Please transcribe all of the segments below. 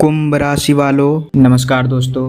कुंभ राशि वालों, नमस्कार दोस्तों।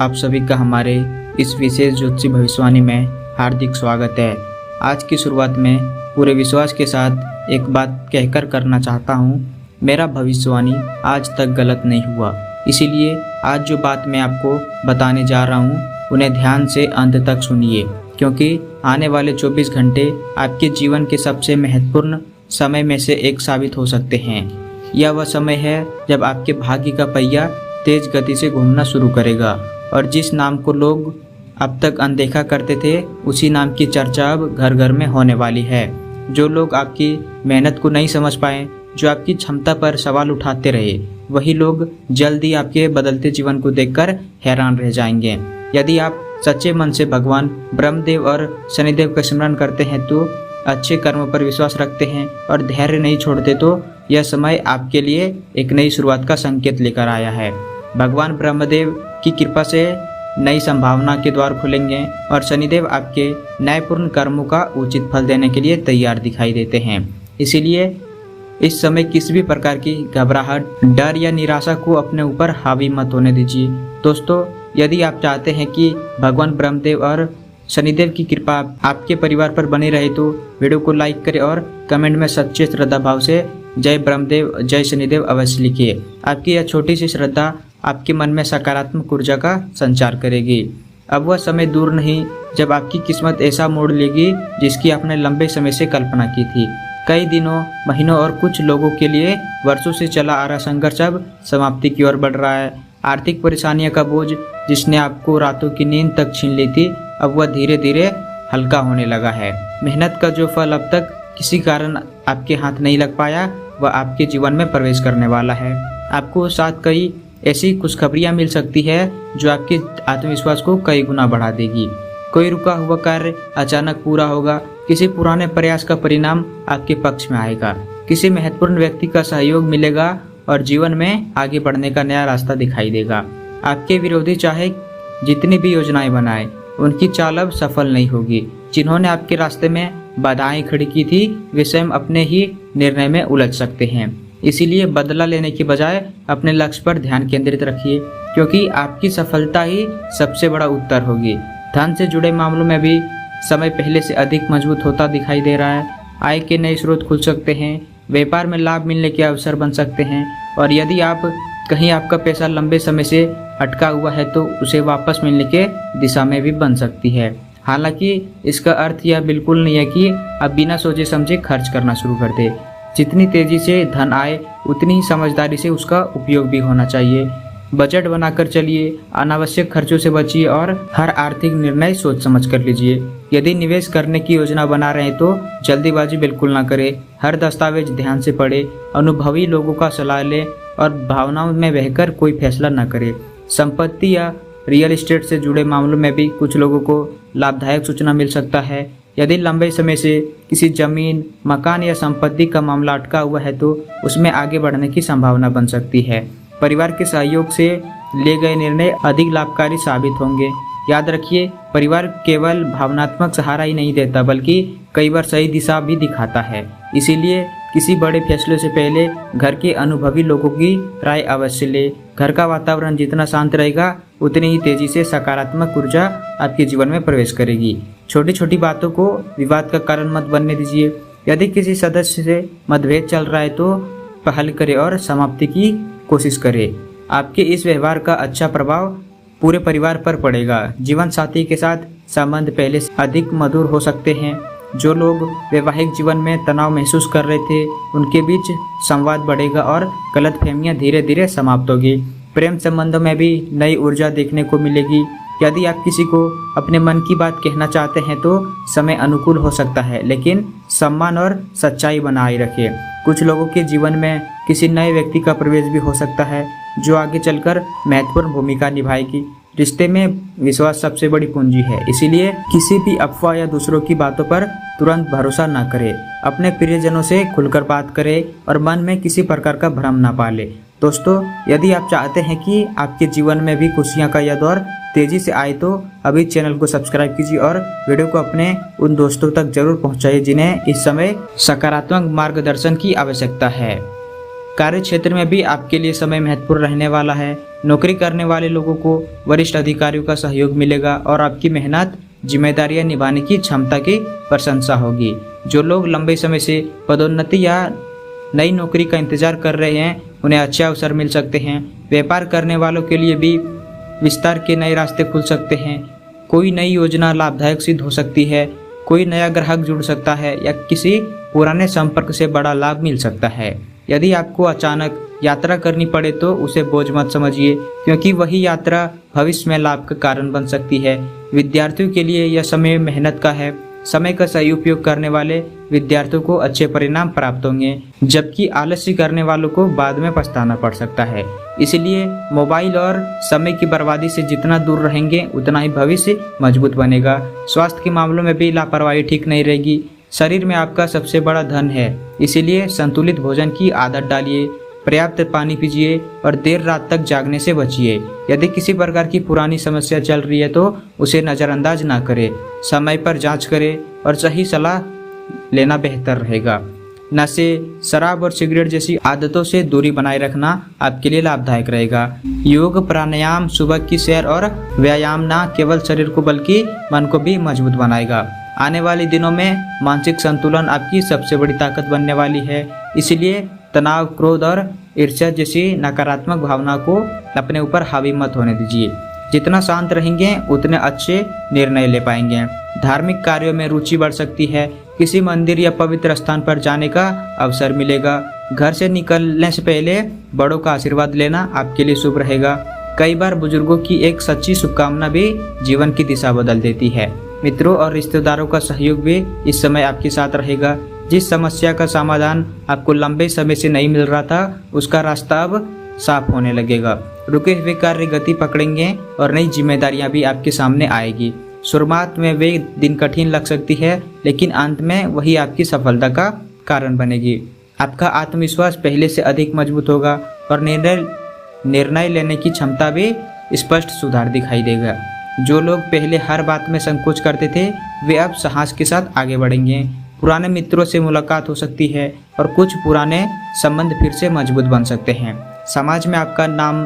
आप सभी का हमारे इस विशेष ज्योतिषी भविष्यवाणी में हार्दिक स्वागत है। आज की शुरुआत में पूरे विश्वास के साथ एक बात कहकर करना चाहता हूँ, मेरा भविष्यवाणी आज तक गलत नहीं हुआ। इसीलिए आज जो बात मैं आपको बताने जा रहा हूँ उन्हें ध्यान से अंत तक सुनिए, क्योंकि आने वाले 24 घंटे आपके जीवन के सबसे महत्वपूर्ण समय में से एक साबित हो सकते हैं। यह वह समय है जब आपके भाग्य का पहिया तेज गति से घूमना शुरू करेगा और जिस नाम को लोग अब तक अनदेखा करते थे उसी नाम की चर्चा अब घर घर में होने वाली है। जो लोग आपकी मेहनत को नहीं समझ पाए, जो आपकी क्षमता पर सवाल उठाते रहे, वही लोग जल्द ही आपके बदलते जीवन को देखकर हैरान रह जाएंगे। यदि आप सच्चे मन से भगवान ब्रह्मदेव और शनिदेव का स्मरण करते हैं, तो अच्छे कर्मों पर विश्वास रखते हैं और धैर्य नहीं छोड़ते, तो यह समय आपके लिए एक नई शुरुआत का संकेत लेकर आया है। भगवान ब्रह्मदेव की कृपा से नई संभावना के द्वार खुलेंगे और शनिदेव आपके न्यायपूर्ण कर्मों का उचित फल देने के लिए तैयार दिखाई देते हैं। इसीलिए इस समय किसी भी प्रकार की घबराहट, डर या निराशा को अपने ऊपर हावी मत होने दीजिए। दोस्तों, यदि आप चाहते हैं कि भगवान ब्रह्मदेव और शनिदेव की कृपा आपके परिवार पर बनी रहे, तो वीडियो को लाइक करें और कमेंट में सच्चे श्रद्धा भाव से जय ब्रह्मदेव जय शनिदेव अवश्य लिखिए। आपकी यह छोटी सी श्रद्धा आपके मन में सकारात्मक ऊर्जा का संचार करेगी। अब वह समय दूर नहीं जब आपकी किस्मत ऐसा मोड़ लेगी जिसकी आपने लंबे समय से कल्पना की थी। कई दिनों, महीनों और कुछ लोगों के लिए वर्षों से चला आ रहा संघर्ष अब समाप्ति की ओर बढ़ रहा है। आर्थिक परेशानियों का बोझ जिसने आपको रातों की नींद तक छीन ली थी, अब वह धीरे धीरे हल्का होने लगा है। मेहनत का जो फल अब तक किसी कारण आपके हाथ नहीं लग पाया, वह आपके जीवन में प्रवेश करने वाला है। आपको साथ कई ऐसी खुशखबरियां मिल सकती है जो आपके आत्मविश्वास को कई गुना बढ़ा देगी। कोई रुका हुआ कार्य अचानक पूरा होगा, किसी पुराने प्रयास का परिणाम आपके पक्ष में आएगा, किसी महत्वपूर्ण व्यक्ति का सहयोग मिलेगा और जीवन में आगे बढ़ने का नया रास्ता दिखाई देगा। आपके विरोधी चाहे जितनी भी योजनाएं बनाए, उनकी चाल अब सफल नहीं होगी। जिन्होंने आपके रास्ते में बाधाएं खड़ी की थी, वे स्वयं अपने ही निर्णय में उलझ सकते हैं। इसीलिए बदला लेने की बजाय अपने लक्ष्य पर ध्यान केंद्रित रखिए, क्योंकि आपकी सफलता ही सबसे बड़ा उत्तर होगी। धन से जुड़े मामलों में भी समय पहले से अधिक मजबूत होता दिखाई दे रहा है। आय के नए स्रोत खुल सकते हैं, व्यापार में लाभ मिलने के अवसर बन सकते हैं और यदि आप कहीं आपका पैसा लंबे समय से अटका हुआ है तो उसे वापस मिलने के दिशा में भी बन सकती है। हालांकि इसका अर्थ यह बिल्कुल नहीं है कि आप बिना सोचे समझे खर्च करना शुरू कर दे। जितनी तेजी से धन आए, उतनी ही समझदारी से उसका उपयोग भी होना चाहिए। बजट बनाकर चलिए, अनावश्यक खर्चों से बचिए और हर आर्थिक निर्णय सोच समझ कर लीजिए। यदि निवेश करने की योजना बना रहे हैं तो जल्दीबाजी बिल्कुल ना करें। हर दस्तावेज ध्यान से पढ़े, अनुभवी लोगों का सलाह लें और भावनाओं में बहकर कोई फैसला न करें। संपत्ति या रियल एस्टेट से जुड़े मामलों में भी कुछ लोगों को लाभदायक सूचना मिल सकता है। यदि लंबे समय से किसी जमीन, मकान या संपत्ति का मामला अटका हुआ है तो उसमें आगे बढ़ने की संभावना बन सकती है। परिवार के सहयोग से लिए गए निर्णय अधिक लाभकारी साबित होंगे। याद रखिए, परिवार केवल भावनात्मक सहारा ही नहीं देता, बल्कि कई बार सही दिशा भी दिखाता है। इसीलिए किसी बड़े फैसले से पहले घर के अनुभवी लोगों की राय अवश्य ले। घर का वातावरण जितना शांत रहेगा, उतनी ही तेजी से सकारात्मक ऊर्जा आपके जीवन में प्रवेश करेगी। छोटी छोटी बातों को विवाद का कारण मत बनने दीजिए। यदि किसी सदस्य से मतभेद चल रहा है तो पहल करें और समाप्ति की कोशिश करें। आपके इस व्यवहार का अच्छा प्रभाव पूरे परिवार पर पड़ेगा। जीवन साथी के साथ संबंध पहले से अधिक मधुर हो सकते हैं। जो लोग वैवाहिक जीवन में तनाव महसूस कर रहे थे, उनके बीच संवाद बढ़ेगा और गलतफहमियां धीरे धीरे समाप्त होगी। प्रेम संबंधों में भी नई ऊर्जा देखने को मिलेगी। यदि आप किसी को अपने मन की बात कहना चाहते हैं तो समय अनुकूल हो सकता है, लेकिन सम्मान और सच्चाई बनाए रखें। कुछ लोगों के जीवन में किसी नए व्यक्ति का प्रवेश भी हो सकता है जो आगे चलकर महत्वपूर्ण भूमिका निभाएगी। रिश्ते में विश्वास सबसे बड़ी पूंजी है, इसीलिए किसी भी अफवाह या दूसरों की बातों पर तुरंत भरोसा न करें। अपने प्रियजनों से खुलकर बात करें और मन में किसी प्रकार का भ्रम न पाले। दोस्तों, यदि आप चाहते हैं कि आपके जीवन में भी खुशियां का यह दौर तेजी से आए तो अभी चैनल को सब्सक्राइब कीजिए और वीडियो को अपने उन दोस्तों तक जरूर पहुंचाइए जिन्हें इस समय सकारात्मक मार्गदर्शन की आवश्यकता है। कार्य क्षेत्र में भी आपके लिए समय महत्वपूर्ण रहने वाला है। नौकरी करने वाले लोगों को वरिष्ठ अधिकारियों का सहयोग मिलेगा और आपकी मेहनत, जिम्मेदारियां निभाने की क्षमता की प्रशंसा होगी। जो लोग लंबे समय से पदोन्नति या नई नौकरी का इंतजार कर रहे हैं, उन्हें अच्छे अवसर मिल सकते हैं। व्यापार करने वालों के लिए भी विस्तार के नए रास्ते खुल सकते हैं। कोई नई योजना लाभदायक सिद्ध हो सकती है। कोई नया ग्राहक जुड़ सकता है या किसी पुराने संपर्क से बड़ा लाभ मिल सकता है। यदि आपको अचानक यात्रा करनी पड़े तो उसे बोझ मत समझिए, क्योंकि वही यात्रा भविष्य में लाभ का कारण बन सकती है। विद्यार्थियों के लिए यह समय मेहनत का है। समय का सही उपयोग करने वाले विद्यार्थियों को अच्छे परिणाम प्राप्त होंगे, जबकि आलस्य करने वालों को बाद में पछताना पड़ सकता है। इसलिए मोबाइल और समय की बर्बादी से जितना दूर रहेंगे उतना ही भविष्य मजबूत बनेगा। स्वास्थ्य के मामलों में भी लापरवाही ठीक नहीं रहेगी। शरीर में आपका सबसे बड़ा धन है, इसीलिए संतुलित भोजन की आदत डालिए, पर्याप्त पानी पीजिए और देर रात तक जागने से बचिए। यदि किसी प्रकार की पुरानी समस्या चल रही है तो उसे नज़रअंदाज ना करें। समय पर जांच करें और सही सलाह लेना बेहतर रहेगा। नशे, शराब और सिगरेट जैसी आदतों से दूरी बनाए रखना आपके लिए लाभदायक रहेगा। योग, प्राणायाम, सुबह की सैर और व्यायाम न केवल शरीर को बल्कि मन को भी मजबूत बनाएगा। आने वाले दिनों में मानसिक संतुलन आपकी सबसे बड़ी ताकत बनने वाली है। इसलिए तनाव, क्रोध और ईर्ष्या जैसी नकारात्मक भावना को अपने ऊपर हावी मत होने दीजिए। जितना शांत रहेंगे उतने अच्छे निर्णय ले पाएंगे। धार्मिक कार्यों में रुचि बढ़ सकती है। किसी मंदिर या पवित्र स्थान पर जाने का अवसर मिलेगा। घर से निकलने से पहले बड़ों का आशीर्वाद लेना आपके लिए शुभ रहेगा। कई बार बुजुर्गों की एक सच्ची शुभकामना भी जीवन की दिशा बदल देती है। मित्रों और रिश्तेदारों का सहयोग भी इस समय आपके साथ रहेगा। जिस समस्या का समाधान आपको लंबे समय से नहीं मिल रहा था, उसका रास्ता अब साफ होने लगेगा। रुके हुए कार्य गति पकड़ेंगे और नई जिम्मेदारियां भी आपके सामने आएगी। शुरुआत में वे दिन कठिन लग सकती है, लेकिन अंत में वही आपकी सफलता का कारण बनेगी। आपका आत्मविश्वास पहले से अधिक मजबूत होगा और निर्णय लेने की क्षमता भी स्पष्ट सुधार दिखाई देगा। जो लोग पहले हर बात में संकोच करते थे, वे अब साहस के साथ आगे बढ़ेंगे। पुराने मित्रों से मुलाकात हो सकती है और कुछ पुराने संबंध फिर से मजबूत बन सकते हैं। समाज में आपका नाम,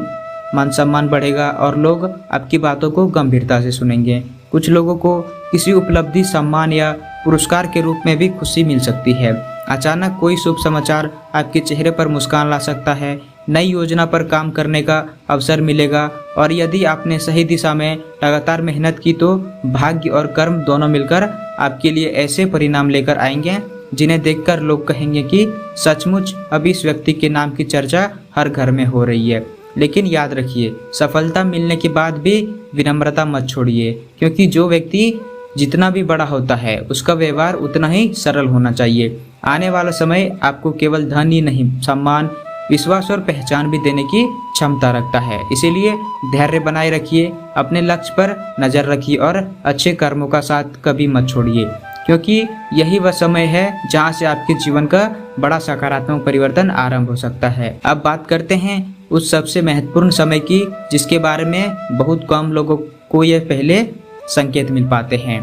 मान सम्मान बढ़ेगा और लोग आपकी बातों को गंभीरता से सुनेंगे। कुछ लोगों को किसी उपलब्धि, सम्मान या पुरस्कार के रूप में भी खुशी मिल सकती है। अचानक कोई शुभ समाचार आपके चेहरे पर मुस्कान ला सकता है। नई योजना पर काम करने का अवसर मिलेगा और यदि आपने सही दिशा में लगातार मेहनत की तो भाग्य और कर्म दोनों मिलकर आपके लिए ऐसे परिणाम लेकर आएंगे जिन्हें देखकर लोग कहेंगे कि सचमुच अब इस व्यक्ति के नाम की चर्चा हर घर में हो रही है। लेकिन याद रखिए, सफलता मिलने के बाद भी विनम्रता मत छोड़िए, क्योंकि जो व्यक्ति जितना भी बड़ा होता है उसका व्यवहार उतना ही सरल होना चाहिए। आने वाला समय आपको केवल धन ही नहीं, सम्मान, विश्वास और पहचान भी देने की क्षमता रखता है। इसीलिए धैर्य बनाए रखिए, अपने लक्ष्य पर नजर रखिए और अच्छे कर्मों का साथ कभी मत छोड़िए, क्योंकि यही वह समय है जहां से आपके जीवन का बड़ा सकारात्मक परिवर्तन आरंभ हो सकता है। अब बात करते हैं उस सबसे महत्वपूर्ण समय की, जिसके बारे में बहुत कम लोगों को ये पहले संकेत मिल पाते हैं।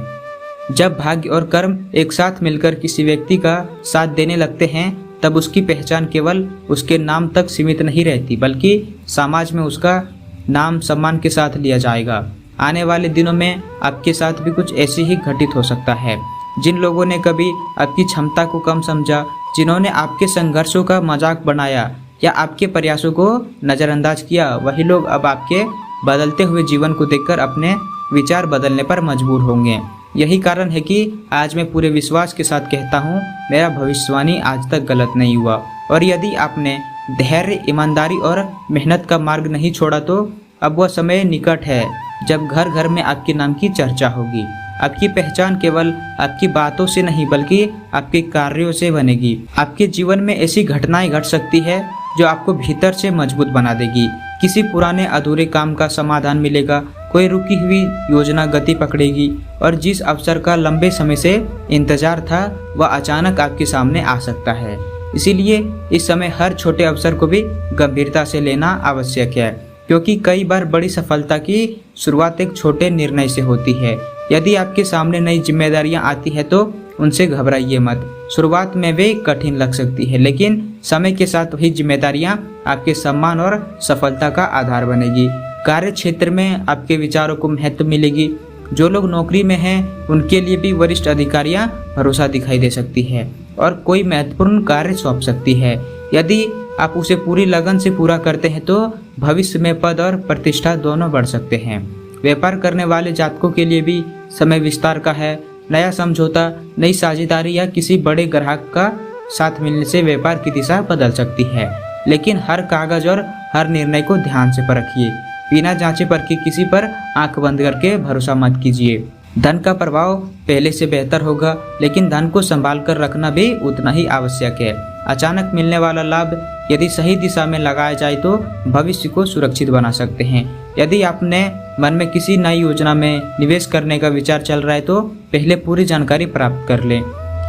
जब भाग्य और कर्म एक साथ मिलकर किसी व्यक्ति का साथ देने लगते हैं, तब उसकी पहचान केवल उसके नाम तक सीमित नहीं रहती, बल्कि समाज में उसका नाम सम्मान के साथ लिया जाएगा। आने वाले दिनों में आपके साथ भी कुछ ऐसे ही घटित हो सकता है। जिन लोगों ने कभी आपकी क्षमता को कम समझा, जिन्होंने आपके संघर्षों का मजाक बनाया या आपके प्रयासों को नज़रअंदाज किया, वही लोग अब आपके बदलते हुए जीवन को देखकर अपने विचार बदलने पर मजबूर होंगे। यही कारण है कि आज मैं पूरे विश्वास के साथ कहता हूँ, मेरा भविष्यवाणी आज तक गलत नहीं हुआ। और यदि आपने धैर्य, ईमानदारी और मेहनत का मार्ग नहीं छोड़ा तो अब वह समय निकट है जब घर घर में आपके नाम की चर्चा होगी। आपकी पहचान केवल आपकी बातों से नहीं बल्कि आपके कार्यों से बनेगी। आपके जीवन में ऐसी घटनाएं घट सकती है जो आपको भीतर से मजबूत बना देगी। किसी पुराने अधूरे काम का समाधान मिलेगा, कोई रुकी हुई योजना गति पकड़ेगी और जिस अवसर का लंबे समय से इंतजार था वह अचानक आपके सामने आ सकता है। इसीलिए इस समय हर छोटे अवसर को भी गंभीरता से लेना आवश्यक है, क्योंकि कई बार बड़ी सफलता की शुरुआत एक छोटे निर्णय से होती है। यदि आपके सामने नई जिम्मेदारियां आती है तो उनसे घबराइए मत। शुरुआत में वे कठिन लग सकती है, लेकिन समय के साथ वही जिम्मेदारियां आपके सम्मान और सफलता का आधार बनेगी। कार्य क्षेत्र में आपके विचारों को महत्व मिलेगी। जो लोग नौकरी में हैं उनके लिए भी वरिष्ठ अधिकारियां भरोसा दिखाई दे सकती है और कोई महत्वपूर्ण कार्य सौंप सकती है। यदि आप उसे पूरी लगन से पूरा करते हैं तो भविष्य में पद और प्रतिष्ठा दोनों बढ़ सकते हैं। व्यापार करने वाले जातकों के लिए भी समय विस्तार का है। नया समझौता, नई साझेदारी या किसी बड़े ग्राहक का साथ मिलने से व्यापार की दिशा बदल सकती है, लेकिन हर कागज और हर निर्णय को ध्यान से परखिए। बिना जांचे परखे किसी पर आंख बंद करके भरोसा मत कीजिए। धन का प्रभाव पहले से बेहतर होगा, लेकिन धन को संभाल कर रखना भी उतना ही आवश्यक है। अचानक मिलने वाला लाभ यदि सही दिशा में लगाया जाए तो भविष्य को सुरक्षित बना सकते हैं। यदि आपने मन में किसी नई योजना में निवेश करने का विचार चल रहा है तो पहले पूरी जानकारी प्राप्त कर लें।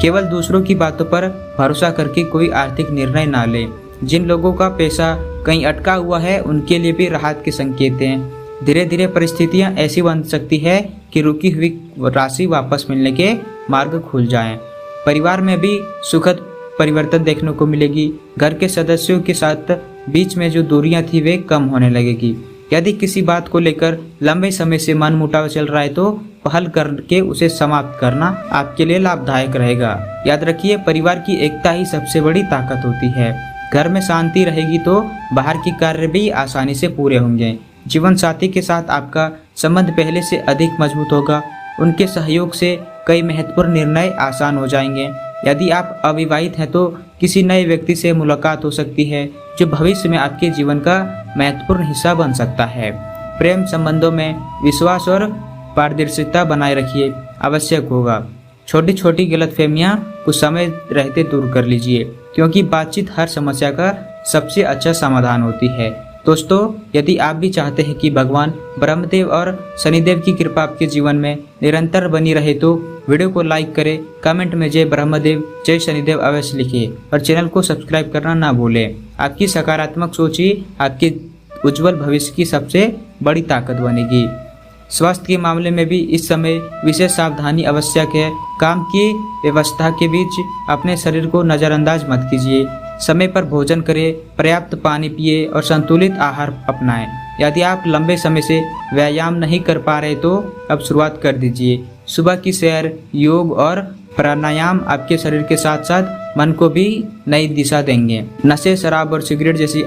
केवल दूसरों की बातों पर भरोसा करके कोई आर्थिक निर्णय ना लें। जिन लोगों का पैसा कहीं अटका हुआ है उनके लिए भी राहत के संकेत हैं। धीरे धीरे परिस्थितियां ऐसी बन सकती है कि रुकी हुई राशि वापस मिलने के मार्ग खुल जाएं। परिवार में भी सुखद परिवर्तन देखने को मिलेगी। घर के सदस्यों के साथ बीच में जो दूरियां थी वे कम होने लगेगी। यदि किसी बात को लेकर लंबे समय से मनमुटाव चल रहा है तो पहल करके उसे समाप्त करना आपके लिए लाभदायक रहेगा। याद रखिए, परिवार की एकता ही सबसे बड़ी ताकत होती है। घर में शांति रहेगी तो बाहर के कार्य भी आसानी से पूरे होंगे। जीवन साथी के साथ आपका संबंध पहले से अधिक मजबूत होगा। उनके सहयोग से कई महत्वपूर्ण निर्णय आसान हो जाएंगे। यदि आप अविवाहित हैं तो किसी नए व्यक्ति से मुलाकात हो सकती है जो भविष्य में आपके जीवन का महत्वपूर्ण हिस्सा बन सकता है। प्रेम संबंधों में विश्वास और पारदर्शिता बनाए रखिए, आवश्यक होगा। छोटी छोटी गलतफहमियां कुछ समय रहते दूर कर लीजिए, क्योंकि बातचीत हर समस्या का सबसे अच्छा समाधान होती है। दोस्तों, यदि आप भी चाहते हैं कि भगवान ब्रह्मदेव और शनिदेव की कृपा आपके जीवन में निरंतर बनी रहे तो वीडियो को लाइक करें, कमेंट में जय ब्रह्मदेव जय शनिदेव अवश्य लिखिए और चैनल को सब्सक्राइब करना ना भूलें। आपकी सकारात्मक सोच ही आपके उज्जवल भविष्य की सबसे बड़ी ताकत बनेगी। स्वास्थ्य के मामले में भी इस समय विशेष सावधानी आवश्यक है। काम की व्यवस्था के बीच अपने शरीर को नज़रअंदाज मत कीजिए। समय पर भोजन करें, पर्याप्त पानी पिए और संतुलित आहार अपनाएं। यदि आप लंबे समय से व्यायाम नहीं कर पा रहे तो अब शुरुआत कर दीजिए। सुबह की सैर, योग और प्राणायाम आपके शरीर के साथ साथ मन को भी नई दिशा देंगे। नशे, शराब और सिगरेट जैसी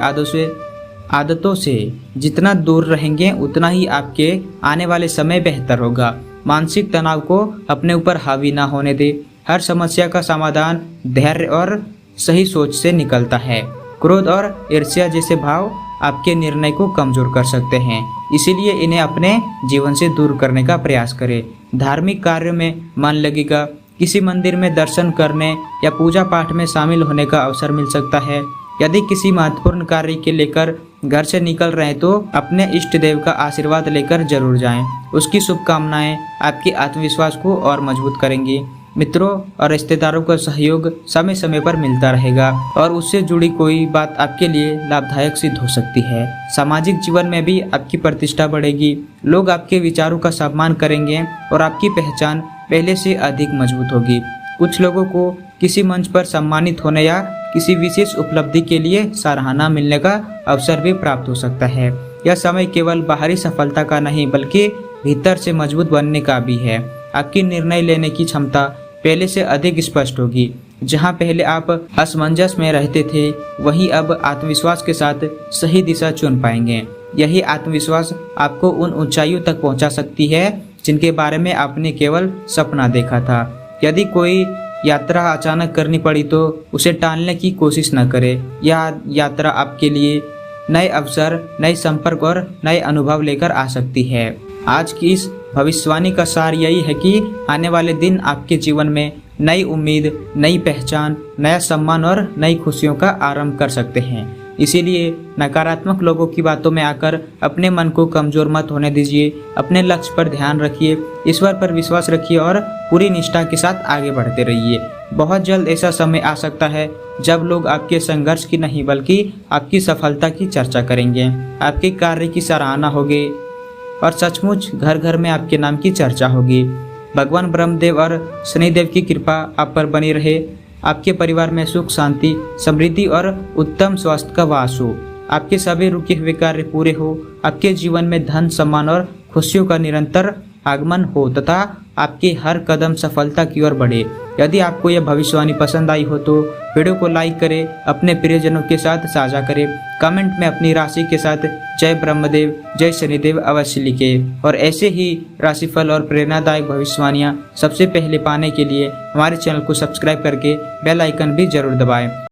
आदतों से जितना दूर रहेंगे उतना ही आपके आने वाले समय बेहतर होगा। मानसिक तनाव को अपने ऊपर हावी ना होने दे। हर समस्या का समाधान धैर्य और सही सोच से निकलता है। क्रोध और ईर्ष्या जैसे भाव आपके निर्णय को कमजोर कर सकते हैं, इसीलिए इन्हें अपने जीवन से दूर करने का प्रयास करें। धार्मिक कार्यों में मन लगेगा। किसी मंदिर में दर्शन करने या पूजा पाठ में शामिल होने का अवसर मिल सकता है। यदि किसी महत्वपूर्ण कार्य के लेकर घर से निकल रहे हैं तो अपने इष्ट देव का आशीर्वाद लेकर जरूर जाएं। उसकी शुभकामनाएं आपके आत्मविश्वास को और मजबूत करेंगी। मित्रों और रिश्तेदारों का सहयोग समय समय पर मिलता रहेगा और उससे जुड़ी कोई बात आपके लिए लाभदायक सिद्ध हो सकती है। सामाजिक जीवन में भी आपकी प्रतिष्ठा बढ़ेगी। लोग आपके विचारों का सम्मान करेंगे और आपकी पहचान पहले से अधिक मजबूत होगी। कुछ लोगों को किसी मंच पर सम्मानित होने या किसी विशेष उपलब्धि के लिए सराहना मिलने का अवसर भी प्राप्त हो सकता है। यह समय केवल बाहरी सफलता का नहीं बल्कि भीतर से मजबूत बनने का भी है। आपकी निर्णय लेने की क्षमता पहले से अधिक स्पष्ट होगी। जहां पहले आप असमंजस में रहते थे वहीं अब आत्मविश्वास के साथ सही दिशा चुन पाएंगे। यही आत्मविश्वास आपको उन ऊंचाइयों तक पहुंचा सकती है जिनके बारे में आपने केवल सपना देखा था। यदि कोई यात्रा अचानक करनी पड़ी तो उसे टालने की कोशिश न करें। यह यात्रा आपके लिए नए अवसर, नए संपर्क और नए अनुभव लेकर आ सकती है। आज की इस भविष्यवाणी का सार यही है कि आने वाले दिन आपके जीवन में नई उम्मीद, नई पहचान, नया सम्मान और नई खुशियों का आरंभ कर सकते हैं। इसीलिए नकारात्मक लोगों की बातों में आकर अपने मन को कमजोर मत होने दीजिए। अपने लक्ष्य पर ध्यान रखिए, ईश्वर पर विश्वास रखिए और पूरी निष्ठा के साथ आगे बढ़ते रहिए। बहुत जल्द ऐसा समय आ सकता है जब लोग आपके संघर्ष की नहीं बल्कि आपकी सफलता की चर्चा करेंगे। आपके कार्य की सराहना होगी और सचमुच घर घर में आपके नाम की चर्चा होगी। भगवान ब्रह्मदेव और शनिदेव की कृपा आप पर बनी रहे। आपके परिवार में सुख शांति समृद्धि और उत्तम स्वास्थ्य का वास हो। आपके सभी रुके हुए कार्य पूरे हो। आपके जीवन में धन सम्मान और खुशियों का निरंतर आगमन हो तथा आपके हर कदम सफलता की ओर बढ़े। यदि आपको यह भविष्यवाणी पसंद आई हो तो वीडियो को लाइक करें, अपने प्रियजनों के साथ साझा करें, कमेंट में अपनी राशि के साथ जय ब्रह्मदेव जय शनिदेव अवश्य लिखें और ऐसे ही राशिफल और प्रेरणादायक भविष्यवाणियाँ सबसे पहले पाने के लिए हमारे चैनल को सब्सक्राइब करके बेल आइकन भी जरूर दबाएं।